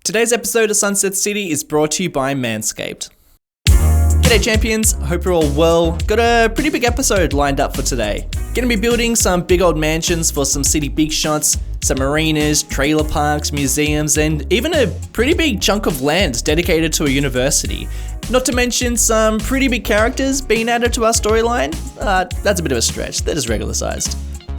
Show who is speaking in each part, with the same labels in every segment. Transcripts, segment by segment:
Speaker 1: Today's episode of Sunset City is brought to you by Manscaped. G'day champions, hope you're all well. Got a pretty big episode lined up for today. Gonna be building some big old mansions for some city big shots, some marinas, trailer parks, museums, and even a pretty big chunk of land dedicated to a university. Not to mention some pretty big characters being added to our storyline. That's a bit of a stretch, they're just regular sized.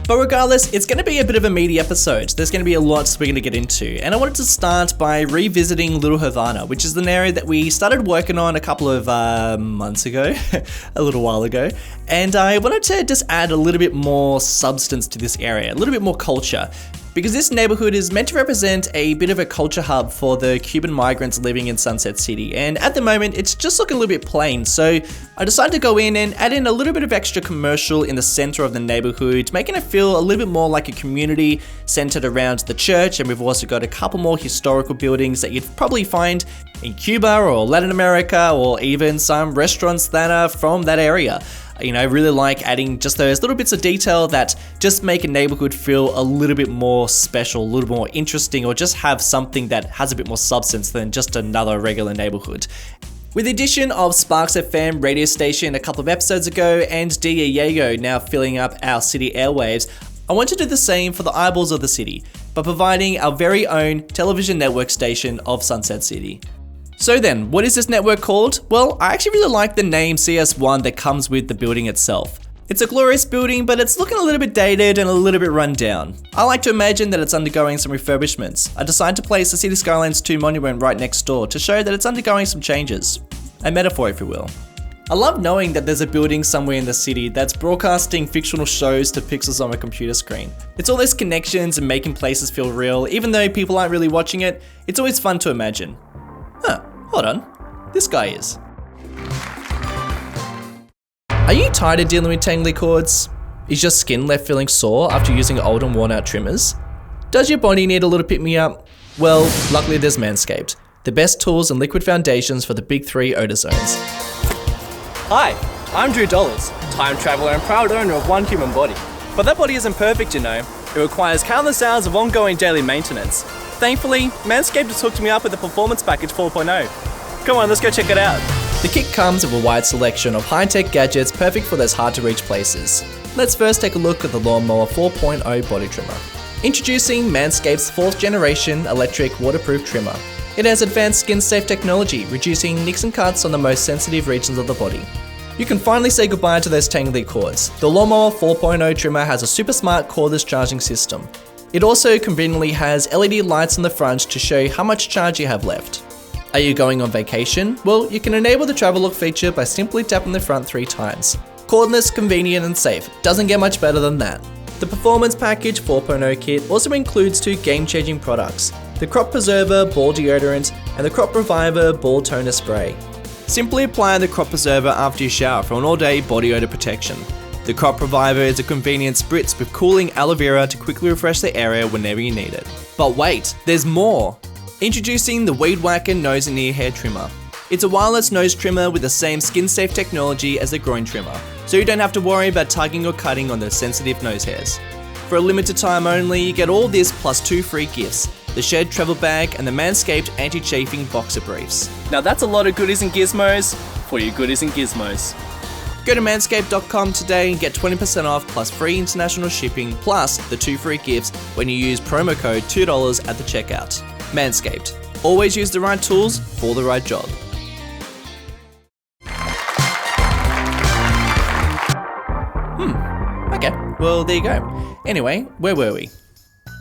Speaker 1: But regardless, it's going to be a bit of a meaty episode. There's going to be a lot we're going to get into. And I wanted to start by revisiting Little Havana, which is an area that we started working on a couple of months ago, a little while ago. And I wanted to just add a little bit more substance to this area, a little bit more culture. Because this neighborhood is meant to represent a bit of a culture hub for the Cuban migrants living in Sunset City. And at the moment, it's just looking a little bit plain. So I decided to go in and add in a little bit of extra commercial in the center of the neighborhood, making it feel a little bit more like a community centered around the church. And we've also got a couple more historical buildings that you'd probably find in Cuba or Latin America, or even some restaurants that are from that area. You know, I really like adding just those little bits of detail that just make a neighborhood feel a little bit more special, a little more interesting, or just have something that has a bit more substance than just another regular neighborhood. With the addition of Sparks FM radio station a couple of episodes ago and Diego now filling up our city airwaves, I want to do the same for the eyeballs of the city by providing our very own television network station of Sunset City. So then, what is this network called? Well, I actually really like the name CS1 that comes with the building itself. It's a glorious building, but it's looking a little bit dated and a little bit run down. I like to imagine that it's undergoing some refurbishments. I decided to place the City Skylines 2 monument right next door to show that it's undergoing some changes. A metaphor, if you will. I love knowing that there's a building somewhere in the city that's broadcasting fictional shows to pixels on a computer screen. It's all those connections and making places feel real, even though people aren't really watching it. It's always fun to imagine. Hold on. This guy is. Are you tired of dealing with tangly cords? Is your skin left feeling sore after using old and worn out trimmers? Does your body need a little pick-me-up? Well, luckily there's Manscaped, the best tools and liquid foundations for the big three odor zones.
Speaker 2: Hi, I'm Drew Dollars, time traveler and proud owner of one human body. But that body isn't perfect, you know. It requires countless hours of ongoing daily maintenance. Thankfully, Manscaped has hooked me up with the Performance Package 4.0. Come on, let's go check it out.
Speaker 1: The kit comes with a wide selection of high-tech gadgets perfect for those hard-to-reach places. Let's first take a look at the Lawnmower 4.0 body trimmer. Introducing Manscaped's 4th generation electric waterproof trimmer. It has advanced skin-safe technology, reducing nicks and cuts on the most sensitive regions of the body. You can finally say goodbye to those tangly cords. The Lawnmower 4.0 trimmer has a super smart cordless charging system. It also conveniently has LED lights on the front to show you how much charge you have left. Are you going on vacation? Well, you can enable the travel look feature by simply tapping the front 3 times. Cordless, convenient and safe. Doesn't get much better than that. The Performance Package 4.0 kit also includes 2 game-changing products, the Crop Preserver Ball Deodorant and the Crop Reviver Ball Toner Spray. Simply apply the Crop Preserver after you shower for an all-day body odor protection. The Crop Reviver is a convenient spritz with cooling aloe vera to quickly refresh the area whenever you need it. But wait, there's more! Introducing the Weed Whacker Nose and Ear Hair Trimmer. It's a wireless nose trimmer with the same skin-safe technology as the groin trimmer, so you don't have to worry about tugging or cutting on those sensitive nose hairs. For a limited time only, you get all this plus 2 free gifts, the Shed Travel Bag and the Manscaped Anti-Chafing Boxer Briefs.
Speaker 2: Now that's a lot of goodies and gizmos for your goodies and gizmos.
Speaker 1: Go to manscaped.com today and get 20% off plus free international shipping plus the 2 free gifts when you use promo code $2 at the checkout. Manscaped. Always use the right tools for the right job. Okay, well there you go. Anyway, where were we?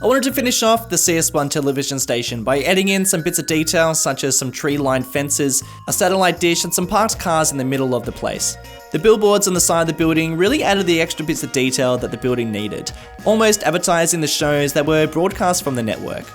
Speaker 1: I wanted to finish off the CS1 television station by adding in some bits of detail such as some tree-lined fences, a satellite dish and some parked cars in the middle of the place. The billboards on the side of the building really added the extra bits of detail that the building needed, almost advertising the shows that were broadcast from the network.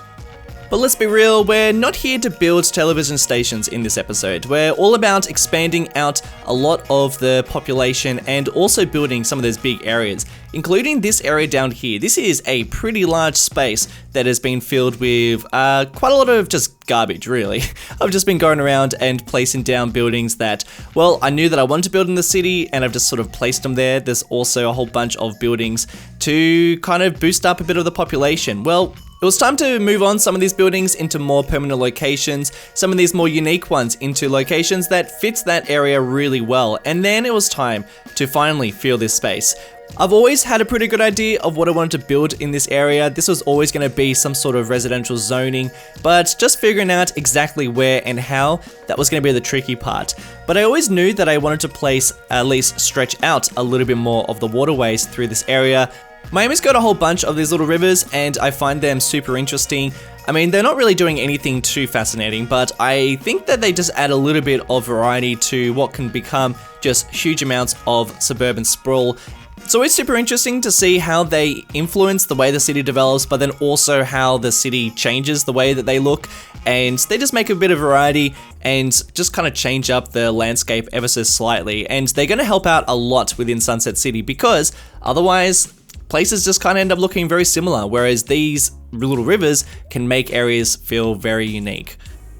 Speaker 1: But let's be real, we're not here to build television stations in this episode. We're all about expanding out a lot of the population and also building some of those big areas, including this area down here. This is a pretty large space that has been filled with quite a lot of just garbage, really. I've just been going around and placing down buildings that, well, I knew that I wanted to build in the city and I've just sort of placed them there. There's also a whole bunch of buildings to kind of boost up a bit of the population. Well, It was time to move on some of these buildings into more permanent locations, some of these more unique ones into locations that fits that area really well, and then it was time to finally fill this space. I've always had a pretty good idea of what I wanted to build in this area. This was always going to be some sort of residential zoning, but just figuring out exactly where and how, that was going to be the tricky part. But I always knew that I wanted to place, at least stretch out a little bit more of the waterways through this area. Miami's got a whole bunch of these little rivers and I find them super interesting. I mean, they're not really doing anything too fascinating, but I think that they just add a little bit of variety to what can become just huge amounts of suburban sprawl. It's always super interesting to see how they influence the way the city develops, but then also how the city changes the way that they look. And they just make a bit of variety and just kind of change up the landscape ever so slightly. And they're going to help out a lot within Sunset City because otherwise places just kind of end up looking very similar, whereas these little rivers can make areas feel very unique.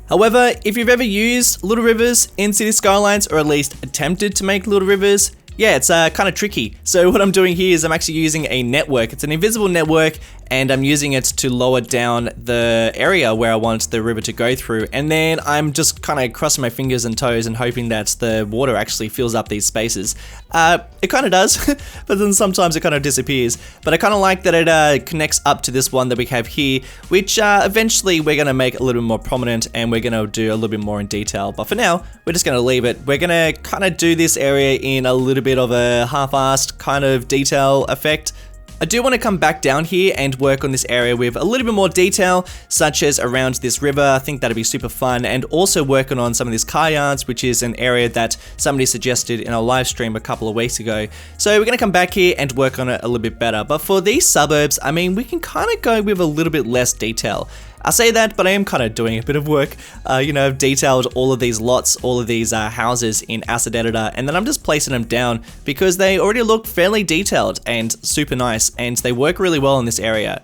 Speaker 1: However, if you've ever used little rivers in city skylines, or at least attempted to make little rivers, yeah, it's kind of tricky. So what I'm doing here is I'm actually using a network. It's an invisible network and I'm using it to lower down the area where I want the river to go through. And then I'm just kind of crossing my fingers and toes and hoping that the water actually fills up these spaces. It kind of does, but then sometimes it kind of disappears. But I kind of like that it connects up to this one that we have here, which eventually we're going to make a little bit more prominent and we're going to do a little bit more in detail. But for now, we're just going to leave it. We're going to kind of do this area in a little bit of a half-assed kind of detail effect. I do want to come back down here and work on this area with a little bit more detail, such as around this river. I think that'd be super fun, and also working on some of these car yards, which is an area that somebody suggested in our live stream a couple of weeks ago. So we're going to come back here and work on it a little bit better. But for these suburbs, I mean, we can kind of go with a little bit less detail. I say that, but I am kind of doing a bit of work. I've detailed all of these lots, all of these houses in Asset Editor, and then I'm just placing them down because they already look fairly detailed and super nice, and they work really well in this area.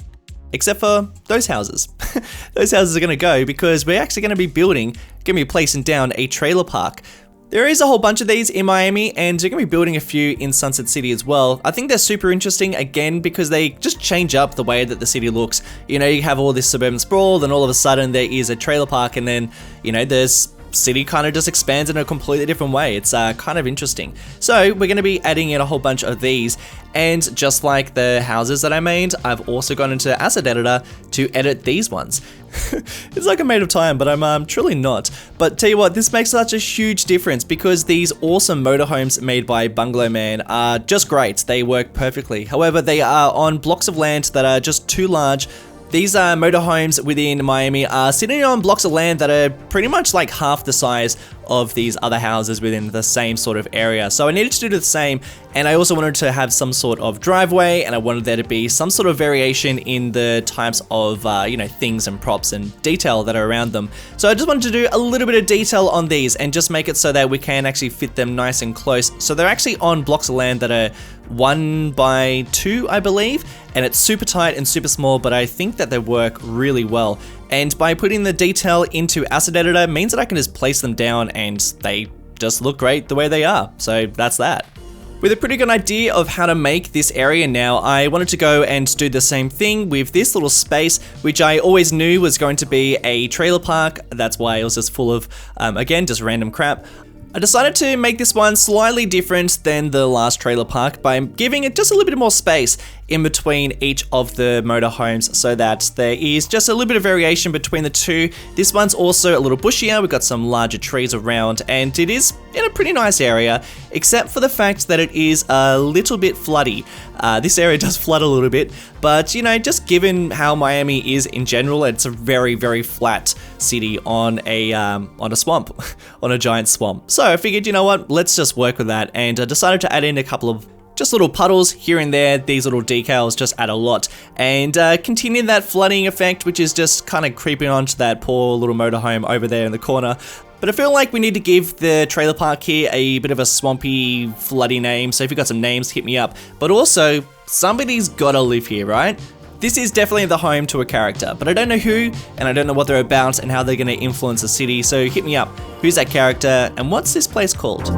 Speaker 1: Except for those houses. Those houses are going to go because we're actually going to be placing down a trailer park. There is a whole bunch of these in Miami, and we're going to be building a few in Sunset City as well. I think they're super interesting, again, because they just change up the way that the city looks. You have all this suburban sprawl, then all of a sudden there is a trailer park, and then, this city kind of just expands in a completely different way. It's kind of interesting. So we're going to be adding in a whole bunch of these, and just like the houses that I made, I've also gone into Asset Editor to edit these ones. It's like I'm made of time, but I'm truly not. But tell you what, this makes such a huge difference because these awesome motorhomes made by Bungalow Man are just great. They work perfectly. However, they are on blocks of land that are just too large. These motorhomes within Miami are sitting on blocks of land that are pretty much like half the size of these other houses within the same sort of area. So I needed to do the same, and I also wanted to have some sort of driveway, and I wanted there to be some sort of variation in the types of things and props and detail that are around them. So I just wanted to do a little bit of detail on these and just make it so that we can actually fit them nice and close. So they're actually on blocks of land that are 1 by 2, I believe, and it's super tight and super small, but I think that they work really well. And by putting the detail into Asset Editor means that I can just place them down and they just look great the way they are. So that's that. With a pretty good idea of how to make this area now, I wanted to go and do the same thing with this little space, which I always knew was going to be a trailer park. That's why it was just full of, again, just random crap. I decided to make this one slightly different than the last trailer park by giving it just a little bit more space in between each of the motorhomes so that there is just a little bit of variation between the two. This one's also a little bushier, we've got some larger trees around, and it is in a pretty nice area, except for the fact that it is a little bit floody. This area does flood a little bit, but just given how Miami is in general, it's a very, very flat city on a swamp, on a giant swamp. So I figured, let's just work with that, and I decided to add in a couple of just little puddles here and there. These little decals just add a lot, and continue that flooding effect, which is just kind of creeping onto that poor little motorhome over there in the corner. But I feel like we need to give the trailer park here a bit of a swampy, floody name, so if you've got some names, hit me up. But also, somebody's gotta live here, right? This is definitely the home to a character, but I don't know who, and I don't know what they're about and how they're gonna influence the city, so hit me up. Who's that character, and what's this place called?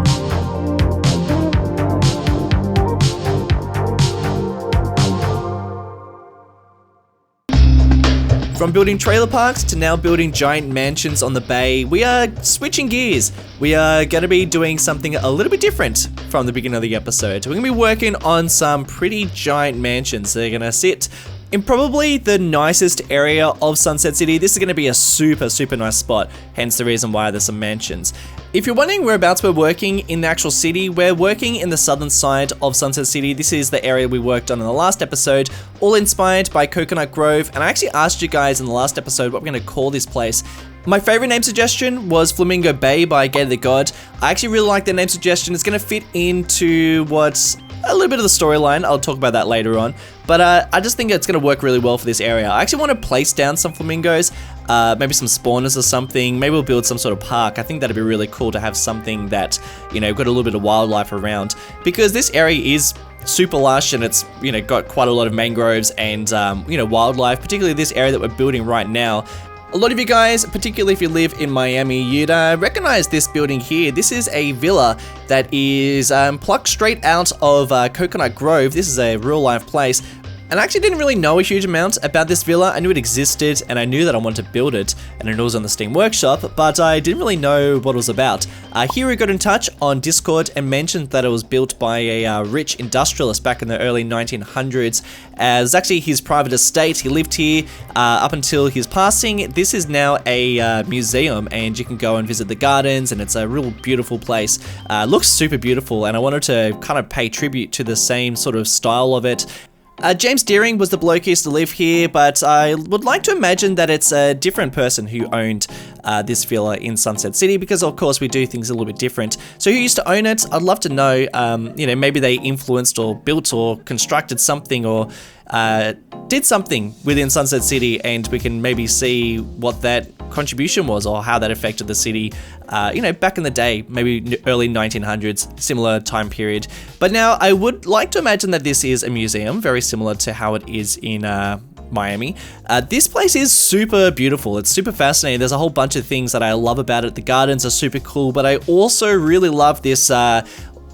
Speaker 1: From building trailer parks to now building giant mansions on the bay, we are switching gears. We are going to be doing something a little bit different from the beginning of the episode. We're going to be working on some pretty giant mansions. They're going to sit in probably the nicest area of Sunset City. This is going to be a super nice spot, hence the reason why there's some mansions. If you're wondering whereabouts we're working in the actual city, we're working in the southern side of Sunset City. This is the area we worked on in the last episode, all inspired by Coconut Grove. And I actually asked you guys in the last episode what we're going to call this place. My favorite name suggestion was Flamingo Bay by Gator the God. I actually really like that name suggestion. It's going to fit into what's a little bit of the storyline. I'll talk about that later on. But I just think it's going to work really well for this area. I actually want to place down some flamingos, maybe some spawners or something. Maybe we'll build some sort of park. I think that'd be really cool to have something that, you know, got a little bit of wildlife around. Because this area is super lush and it's, you know, got quite a lot of mangroves and, you know, wildlife, particularly this area that we're building right now. A lot of you guys, particularly if you live in Miami, you'd recognize this building here. This is a villa that is plucked straight out of Coconut Grove. This is a real life place. And I actually didn't really know a huge amount about this villa. I knew it existed and I knew that I wanted to build it, and it was on the Steam Workshop, but I didn't really know what it was about. Here we got in touch on Discord and mentioned that it was built by a rich industrialist back in the early 1900s. As actually his private estate. He lived here up until his passing. This is now a museum, and you can go and visit the gardens, and it's a real beautiful place. Looks super beautiful, and I wanted to kind of pay tribute to the same sort of style of it. James Deering was the bloke who used to live here, but I would like to imagine that it's a different person who owned this villa in Sunset City, because of course we do things a little bit different. So who used to own it? I'd love to know. You know, maybe they influenced or built or constructed something or did something within Sunset City, and we can maybe see what that contribution was or how that affected the city, you know, back in the day, maybe early 1900s, similar time period. But now I would like to imagine that this is a museum, very similar to how it is in Miami. This place is super beautiful. It's super fascinating. There's a whole bunch of things that I love about it. The gardens are super cool, but I also really love this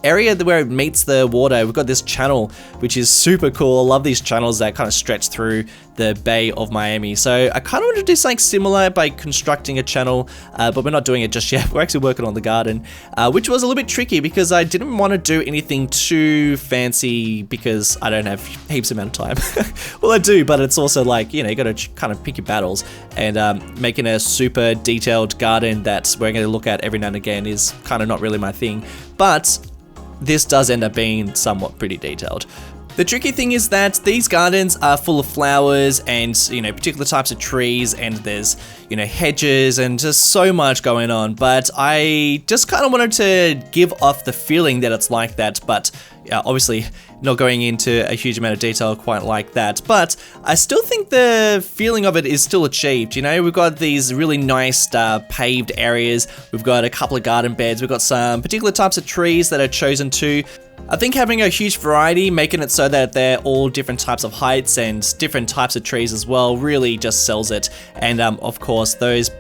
Speaker 1: area where it meets the water. We've got this channel, which is super cool. I love these channels that kind of stretch through the Bay of Miami. So I kind of want to do something similar by constructing a channel, but we're not doing it just yet. We're actually working on the garden, which was a little bit tricky because I didn't want to do anything too fancy because I don't have heaps amount of time. Well, I do, but it's also like, you know, you got to kind of pick your battles, and making a super detailed garden that we're going to look at every now and again is kind of not really my thing. But this does end up being somewhat pretty detailed. The tricky thing is that these gardens are full of flowers and, you know, particular types of trees, and there's, you know, hedges and just so much going on. But I just kind of wanted to give off the feeling that it's like that, but obviously not going into a huge amount of detail quite like that. But I still think the feeling of it is still achieved. You know, we've got these really nice paved areas. We've got a couple of garden beds. We've got some particular types of trees that are chosen to. I think having a huge variety, making it so that they're all different types of heights and different types of trees as well, really just sells it. And of course, those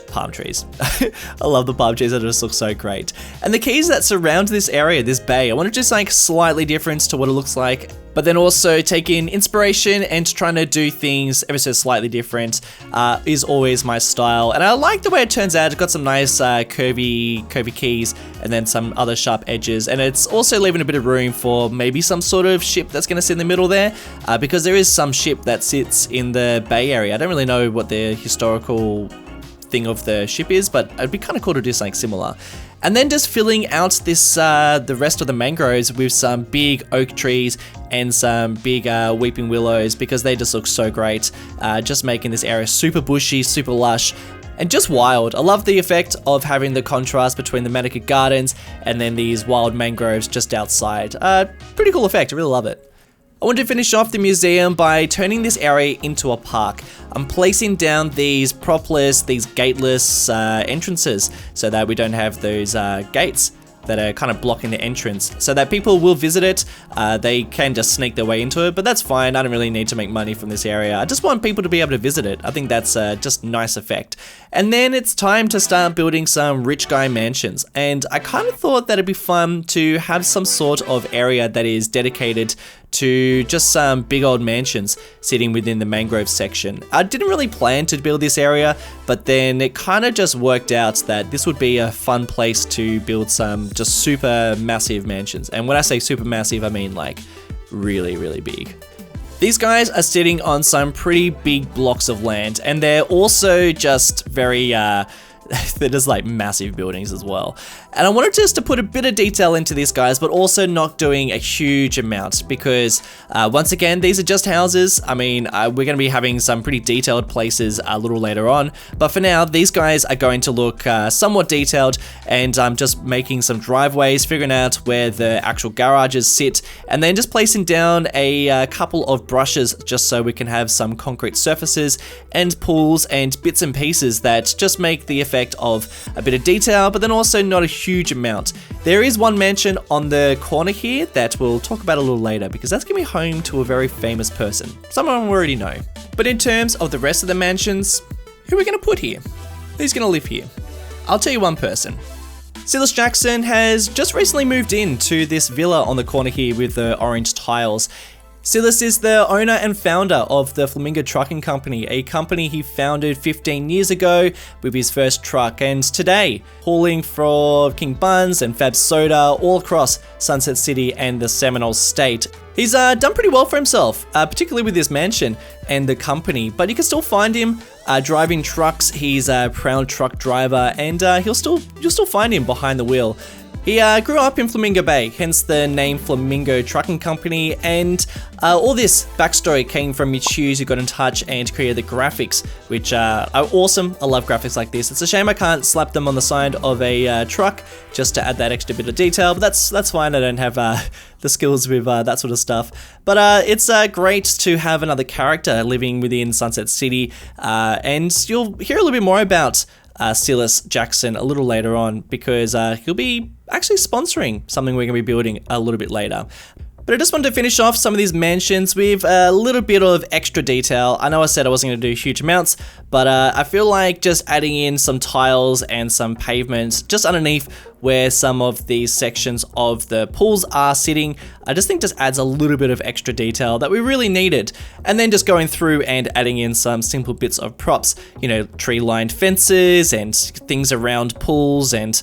Speaker 1: palm trees. I love the palm trees, they just look so great. And the keys that surround this area, this bay, I want to do something slightly different to what it looks like, but then also take in inspiration and trying to do things ever so slightly different is always my style. And I like the way it turns out. It's got some nice curvy keys and then some other sharp edges. And it's also leaving a bit of room for maybe some sort of ship that's going to sit in the middle there, because there is some ship that sits in the bay area. I don't really know what the historical thing of the ship is, but it'd be kind of cool to do something similar. And then just filling out this the rest of the mangroves with some big oak trees and some big weeping willows, because they just look so great, just making this area super bushy, super lush, and just wild. I love the effect of having the contrast between the manicured gardens and then these wild mangroves just outside. Pretty cool effect, I really love it. I want to finish off the museum by turning this area into a park. I'm placing down these propless, these gateless entrances so that we don't have those gates that are kind of blocking the entrance, so that people will visit it. They can just sneak their way into it, but that's fine. I don't really need to make money from this area. I just want people to be able to visit it. I think that's just a nice effect. And then it's time to start building some rich guy mansions. And I kind of thought that it'd be fun to have some sort of area that is dedicated to just some big old mansions sitting within the mangrove section. I didn't really plan to build this area, but then it kind of just worked out that this would be a fun place to build some just super massive mansions. And when I say super massive, I mean like really, really big. These guys are sitting on some pretty big blocks of land, and they're also just very, they're just like massive buildings as well. And I wanted just to put a bit of detail into these guys, but also not doing a huge amount because once again, these are just houses. I mean, we're going to be having some pretty detailed places a little later on, but for now, these guys are going to look somewhat detailed, and I'm just making some driveways, figuring out where the actual garages sit, and then just placing down a couple of brushes just so we can have some concrete surfaces and pools and bits and pieces that just make the effect of a bit of detail, but then also not a huge amount. There is one mansion on the corner here that we'll talk about a little later because that's gonna be home to a very famous person, someone we already know. But in terms of the rest of the mansions, who are we gonna put here? Who's gonna live here? I'll tell you one person. Silas Jackson has just recently moved into this villa on the corner here with the orange tiles. Silas is the owner and founder of the Flamingo Trucking Company, a company he founded 15 years ago with his first truck, and today hauling for King Buns and Fab Soda all across Sunset City and the Seminole State. He's done pretty well for himself, particularly with his mansion and the company, but you can still find him driving trucks. He's a proud truck driver, and you'll still find him behind the wheel. He grew up in Flamingo Bay, hence the name Flamingo Trucking Company, and all this backstory came from Mitch Hughes, who got in touch and created the graphics, which are awesome. I love graphics like this. It's a shame I can't slap them on the side of a truck just to add that extra bit of detail, but that's fine. I don't have the skills with that sort of stuff. But it's great to have another character living within Sunset City, and you'll hear a little bit more about Silas Jackson a little later on because he'll be actually sponsoring something we're going to be building a little bit later. But I just wanted to finish off some of these mansions with a little bit of extra detail. I know I said I wasn't going to do huge amounts, but I feel like just adding in some tiles and some pavements just underneath where some of these sections of the pools are sitting, I just think just adds a little bit of extra detail that we really needed. And then just going through and adding in some simple bits of props, you know, tree-lined fences and things around pools. And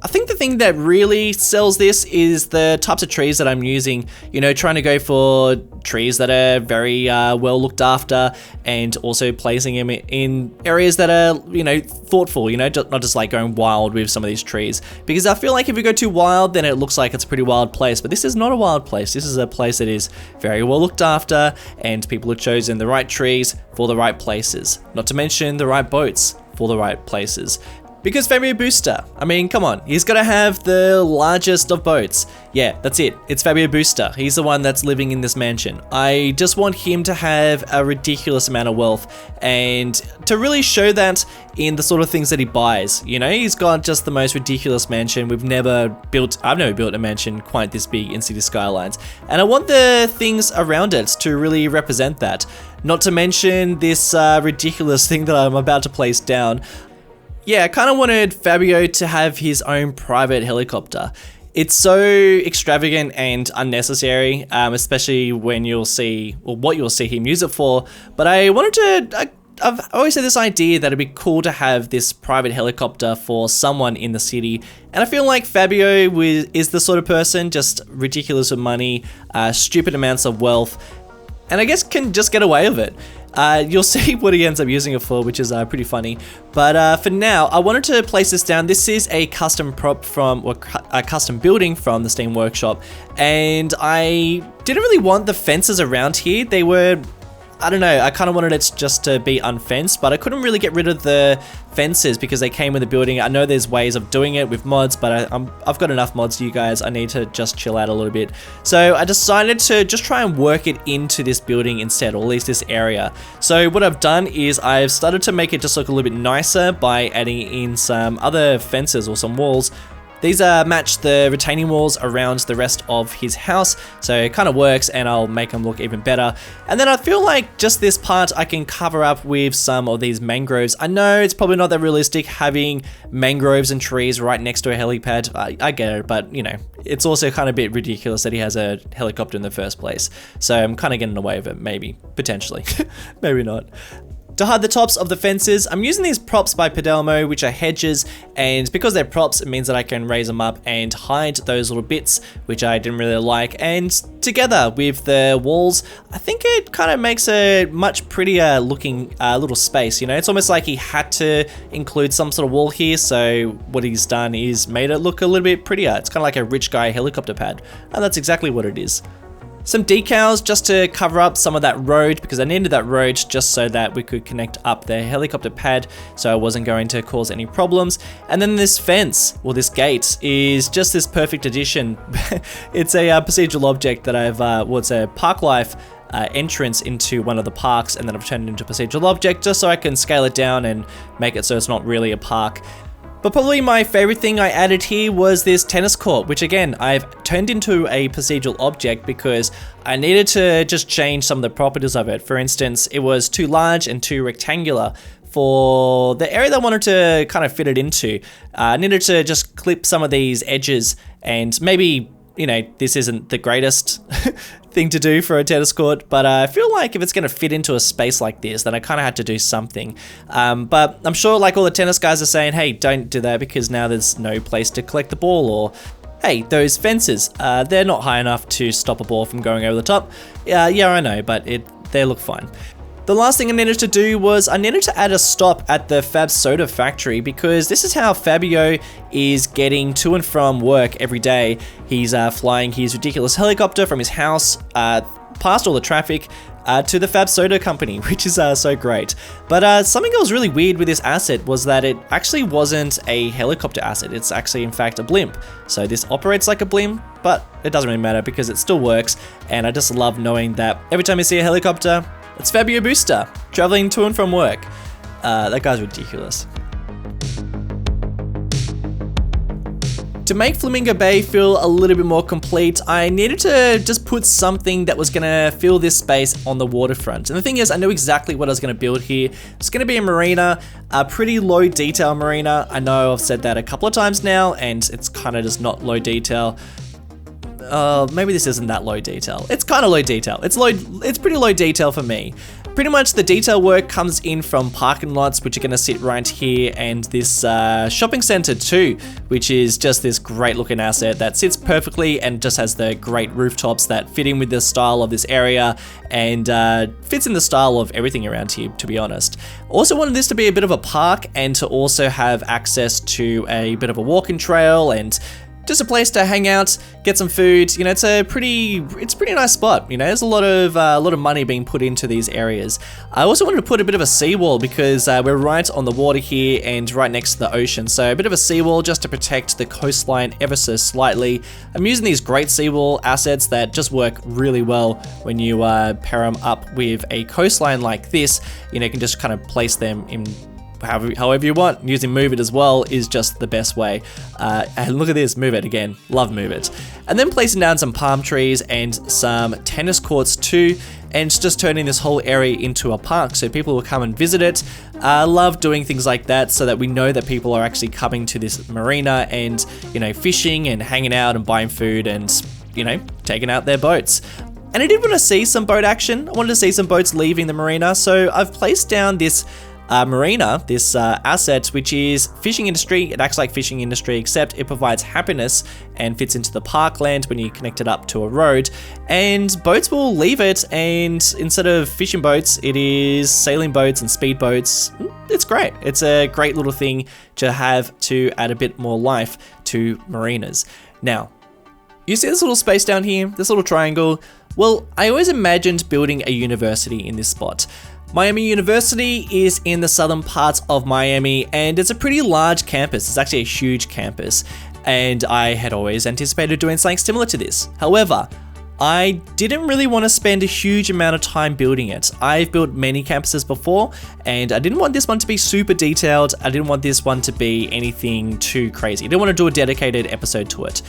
Speaker 1: I think the thing that really sells this is the types of trees that I'm using, you know, trying to go for trees that are very well looked after, and also placing them in areas that are, you know, thoughtful, you know, not just like going wild with some of these trees. Because I feel like if you go too wild, then it looks like it's a pretty wild place, but this is not a wild place. This is a place that is very well looked after, and people have chosen the right trees for the right places. Not to mention the right boats for the right places. Because Fabio Booster, I mean, come on, he's gotta have the largest of boats. Yeah, that's it. It's Fabio Booster. He's the one that's living in this mansion. I just want him to have a ridiculous amount of wealth and to really show that in the sort of things that he buys. You know, he's got just the most ridiculous mansion. I've never built a mansion quite this big in City Skylines. And I want the things around it to really represent that. Not to mention this ridiculous thing that I'm about to place down. Yeah, I kind of wanted Fabio to have his own private helicopter. It's so extravagant and unnecessary, especially when you'll see, or what you'll see him use it for. But I wanted to, I've always had this idea that it'd be cool to have this private helicopter for someone in the city. And I feel like Fabio is the sort of person, just ridiculous with money, stupid amounts of wealth, and I guess can just get away with it. You'll see what he ends up using it for, which is pretty funny. But for now, I wanted to place this down. This is a custom prop from, or a custom building from the Steam Workshop. And I didn't really want the fences around here. They were, I don't know, I kind of wanted it just to be unfenced, but I couldn't really get rid of the fences because they came with the building. I know there's ways of doing it with mods, but I've got enough mods, you guys. I need to just chill out a little bit. So I decided to just try and work it into this building instead, or at least this area. So what I've done is I've started to make it just look a little bit nicer by adding in some other fences or some walls These match the retaining walls around the rest of his house, so it kind of works, and I'll make them look even better. And then I feel like just this part I can cover up with some of these mangroves. I know it's probably not that realistic having mangroves and trees right next to a helipad. I get it, but you know, it's also kind of a bit ridiculous that he has a helicopter in the first place. So I'm kind of getting away with it, maybe, potentially, maybe not. To hide the tops of the fences, I'm using these props by Pedelmo, which are hedges, and because they're props, it means that I can raise them up and hide those little bits, which I didn't really like. And together with the walls, I think it kind of makes a much prettier looking little space. You know, it's almost like he had to include some sort of wall here, so what he's done is made it look a little bit prettier. It's kind of like a rich guy helicopter pad, and that's exactly what it is. Some decals just to cover up some of that road, because I needed that road just so that we could connect up the helicopter pad, so I wasn't going to cause any problems. And then this fence, or this gate, is just this perfect addition. It's a procedural object that it's a park life entrance into one of the parks, and then I've turned it into a procedural object just so I can scale it down and make it so it's not really a park. But probably my favorite thing I added here was this tennis court, which again, I've turned into a procedural object because I needed to just change some of the properties of it. For instance, it was too large and too rectangular for the area that I wanted to kind of fit it into. I needed to just clip some of these edges, and maybe, you know, this isn't the greatest thing to do for a tennis court, but I feel like if it's going to fit into a space like this, then I kind of had to do something. But I'm sure like all the tennis guys are saying, hey, don't do that because now there's no place to collect the ball, or hey, those fences, they're not high enough to stop a ball from going over the top. Yeah, I know, but they look fine. The last thing I needed to do was I needed to add a stop at the Fab Soda factory, because this is how Fabio is getting to and from work every day. He's flying his ridiculous helicopter from his house past all the traffic to the Fab Soda company, which is so great. But something that was really weird with this asset was that it actually wasn't a helicopter asset. It's actually, in fact, a blimp. So this operates like a blimp, but it doesn't really matter because it still works. And I just love knowing that every time I see a helicopter, it's Fabio Booster, traveling to and from work. That guy's ridiculous. To make Flamingo Bay feel a little bit more complete, I needed to just put something that was gonna fill this space on the waterfront. And the thing is, I knew exactly what I was gonna build here. It's gonna be a marina, a pretty low detail marina. I know I've said that a couple of times now, and it's kind of just not low detail. Maybe this isn't that low detail. It's kind of low detail. It's pretty low detail for me. Pretty much the detail work comes in from parking lots, which are going to sit right here, and this shopping center too, which is just this great looking asset that sits perfectly and just has the great rooftops that fit in with the style of this area, and fits in the style of everything around here, to be honest. Also wanted this to be a bit of a park, and to also have access to a bit of a walking trail and just a place to hang out, get some food. You know, it's a pretty nice spot. You know, there's a lot of money being put into these areas. I also wanted to put a bit of a seawall because we're right on the water here and right next to the ocean. So a bit of a seawall just to protect the coastline ever so slightly. I'm using these great seawall assets that just work really well when you pair them up with a coastline like this. You know, you can just kind of place them in however you want. Using Move It as well is just the best way. And look at this, Move It again. Love Move It. And then placing down some palm trees and some tennis courts too, and just turning this whole area into a park so people will come and visit it. I love doing things like that so that we know that people are actually coming to this marina and, you know, fishing and hanging out and buying food and, you know, taking out their boats. And I did want to see some boat action. I wanted to see some boats leaving the marina, so I've placed down this marina, this asset, which is fishing industry. It acts like fishing industry, except it provides happiness and fits into the parkland when you connect it up to a road. And boats will leave it, and instead of fishing boats, it is sailing boats and speedboats. It's great. It's a great little thing to have to add a bit more life to marinas. Now, you see this little space down here, this little triangle? Well, I always imagined building a university in this spot. Miami University is in the southern parts of Miami, and it's a pretty large campus. It's actually a huge campus, and I had always anticipated doing something similar to this. However, I didn't really want to spend a huge amount of time building it. I've built many campuses before, and I didn't want this one to be super detailed. I didn't want this one to be anything too crazy. I didn't want to do a dedicated episode to it.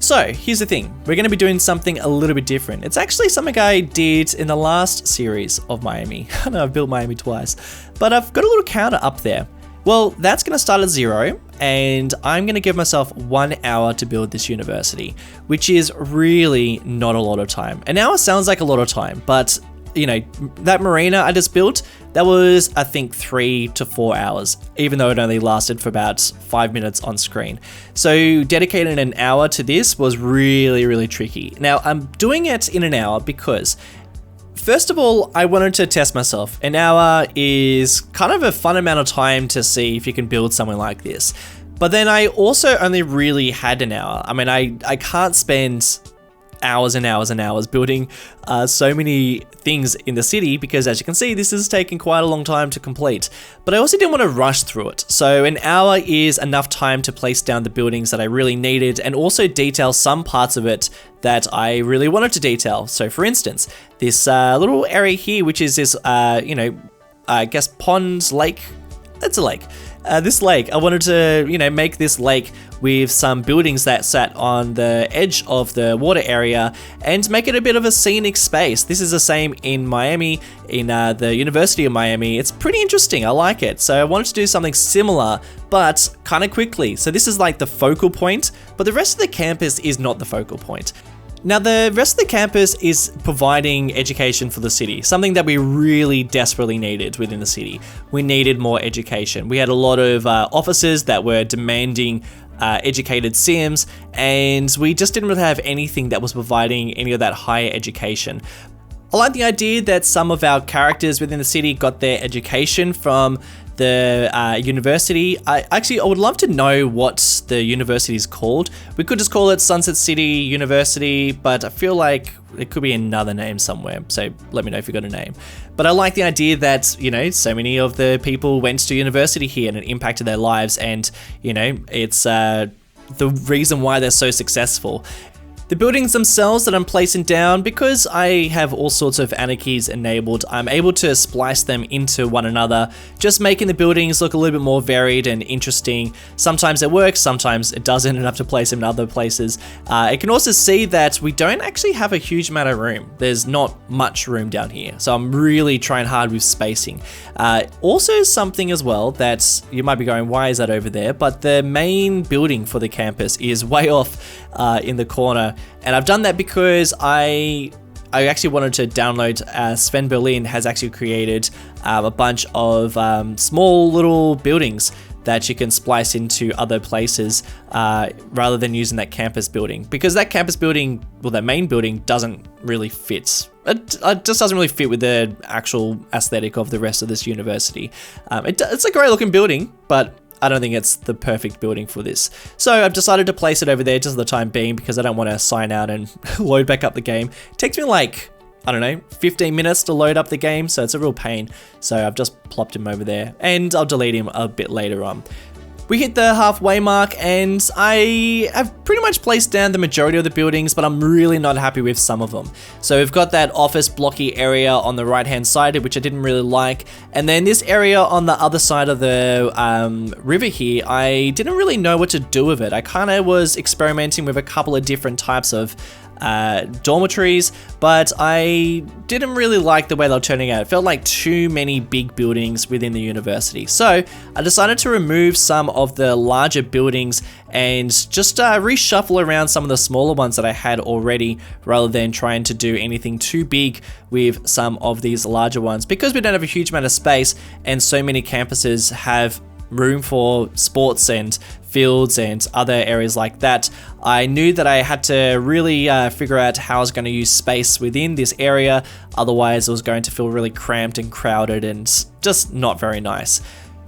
Speaker 1: So here's the thing, we're going to be doing something a little bit different. It's actually something I did in the last series of Miami. I know I've built Miami twice, but I've got a little counter up there. Well, that's going to start at 0, and I'm going to give myself 1 hour to build this university, which is really not a lot of time. An hour sounds like a lot of time, but you know, that marina I just built, that was, I think, 3 to 4 hours, even though it only lasted for about 5 minutes on screen. So dedicating an hour to this was really, really tricky. Now, I'm doing it in an hour because first of all, I wanted to test myself. An hour is kind of a fun amount of time to see if you can build something like this. But then I also only really had an hour. I mean, I can't spend hours and hours and hours building so many things in the city because, as you can see, this is taking quite a long time to complete. But I also didn't want to rush through it. So an hour is enough time to place down the buildings that I really needed and also detail some parts of it that I really wanted to detail. So for instance, this little area here, which is this, I guess pond, lake. It's a lake. This lake, I wanted to, make this lake with some buildings that sat on the edge of the water area and make it a bit of a scenic space. This is the same in Miami, in the University of Miami. It's pretty interesting. I like it. So I wanted to do something similar, but kind of quickly. So this is like the focal point, but the rest of the campus is not the focal point. Now, the rest of the campus is providing education for the city, something that we really desperately needed within the city. We needed more education. We had a lot of officers that were demanding educated Sims, and we just didn't really have anything that was providing any of that higher education. I like the idea that some of our characters within the city got their education from the university. I would love to know what the university is called. We could just call it Sunset City University, but I feel like it could be another name somewhere. So let me know if you got a name. But I like the idea that, so many of the people went to university here and it impacted their lives. And, it's the reason why they're so successful. The buildings themselves that I'm placing down, because I have all sorts of anarchies enabled, I'm able to splice them into one another, just making the buildings look a little bit more varied and interesting. Sometimes it works, sometimes it doesn't, and I have to place them in other places. You can also see that we don't actually have a huge amount of room. There's not much room down here, so I'm really trying hard with spacing. Also something as well that you might be going, why is that over there? But the main building for the campus is way off in the corner. And I've done that because I actually wanted to download, Sven Berlin has actually created a bunch of small little buildings that you can splice into other places rather than using that campus building. Because that campus building, well, that main building doesn't really fit. It just doesn't really fit with the actual aesthetic of the rest of this university. It's a great looking building, but I don't think it's the perfect building for this. So I've decided to place it over there just for the time being because I don't want to sign out and load back up the game. It takes me like, 15 minutes to load up the game, so it's a real pain. So I've just plopped him over there and I'll delete him a bit later on. We hit the halfway mark and I have pretty much placed down the majority of the buildings, but I'm really not happy with some of them. So we've got that office blocky area on the right hand side, which I didn't really like. And then this area on the other side of the river here, I didn't really know what to do with it. I kind of was experimenting with a couple of different types of dormitories, but I didn't really like the way they were turning out. It felt like too many big buildings within the university. So I decided to remove some of the larger buildings and just reshuffle around some of the smaller ones that I had already, rather than trying to do anything too big with some of these larger ones. Because we don't have a huge amount of space and so many campuses have room for sports and fields and other areas like that, I knew that I had to really figure out how I was going to use space within this area. Otherwise it was going to feel really cramped and crowded and just not very nice.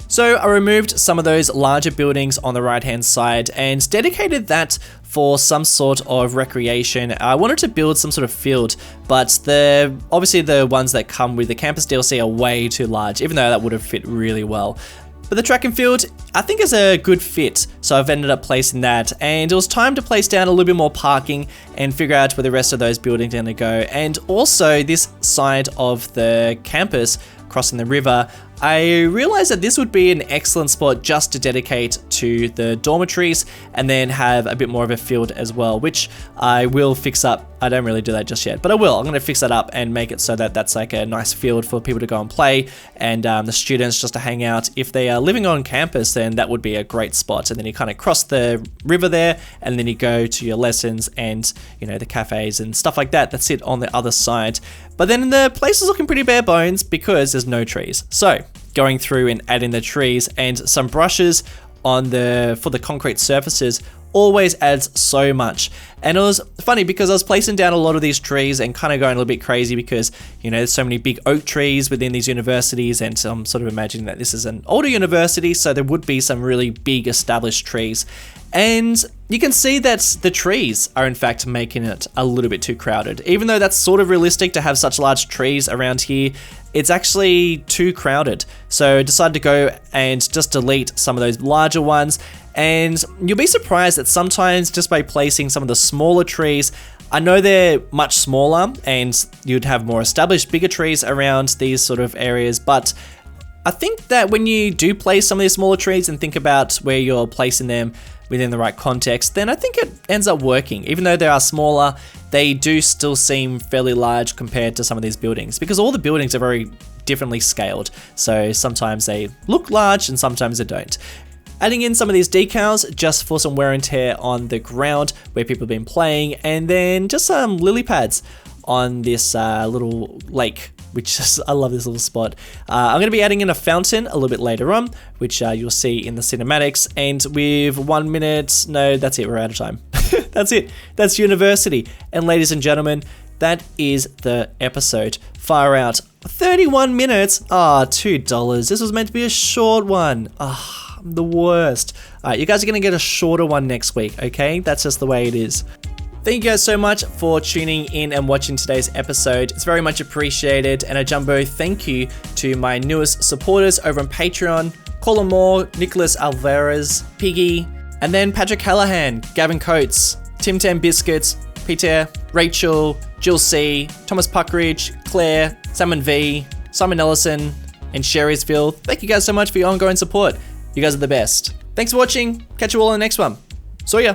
Speaker 1: So I removed some of those larger buildings on the right hand side and dedicated that for some sort of recreation. I wanted to build some sort of field, but obviously the ones that come with the campus DLC are way too large, even though that would have fit really well. But the track and field, I think, is a good fit, so I've ended up placing that. And it was time to place down a little bit more parking and figure out where the rest of those buildings are going to go. And also this side of the campus, crossing the river, I realized that this would be an excellent spot just to dedicate to the dormitories and then have a bit more of a field as well, which I will fix up. I don't really do that just yet, but I will. I'm going to fix that up and make it so that that's like a nice field for people to go and play, and the students just to hang out. If they are living on campus, then that would be a great spot. And then you kind of cross the river there, and then you go to your lessons and, you know, the cafes and stuff like that that sit on the other side. But then the place is looking pretty bare bones because there's no trees. So going through and adding the trees and some brushes for the concrete surfaces always adds so much. And it was funny because I was placing down a lot of these trees and kind of going a little bit crazy because, you know, there's so many big oak trees within these universities, and so I'm sort of imagining that this is an older university, so there would be some really big established trees. And you can see that the trees are in fact making it a little bit too crowded. Even though that's sort of realistic to have such large trees around here, it's actually too crowded. So I decided to go and just delete some of those larger ones. And you'll be surprised that sometimes just by placing some of the smaller trees, I know they're much smaller and you'd have more established bigger trees around these sort of areas, but I think that when you do place some of these smaller trees and think about where you're placing them within the right context, then I think it ends up working. Even though they are smaller, they do still seem fairly large compared to some of these buildings, because all the buildings are very differently scaled. So sometimes they look large and sometimes they don't. Adding in some of these decals just for some wear and tear on the ground where people have been playing, and then just some lily pads on this little lake, which is, I love this little spot. I'm going to be adding in a fountain a little bit later on, which you'll see in the cinematics. And with 1 minute, no, that's it, we're out of time. That's it, that's university. And ladies and gentlemen, that is the episode. Far out, 31 minutes, $2. This was meant to be a short one. I'm the worst. All right, you guys are going to get a shorter one next week, okay? That's just the way it is. Thank you guys so much for tuning in and watching today's episode. It's very much appreciated. And a jumbo thank you to my newest supporters over on Patreon: Colin Moore, Nicholas Alvarez, Piggy, and then Patrick Callahan, Gavin Coates, Tim Tam Biscuits, Peter, Rachel, Jill C, Thomas Puckridge, Claire, Simon V, Simon Ellison, and Sherrysville. Thank you guys so much for your ongoing support. You guys are the best. Thanks for watching. Catch you all in the next one. See ya.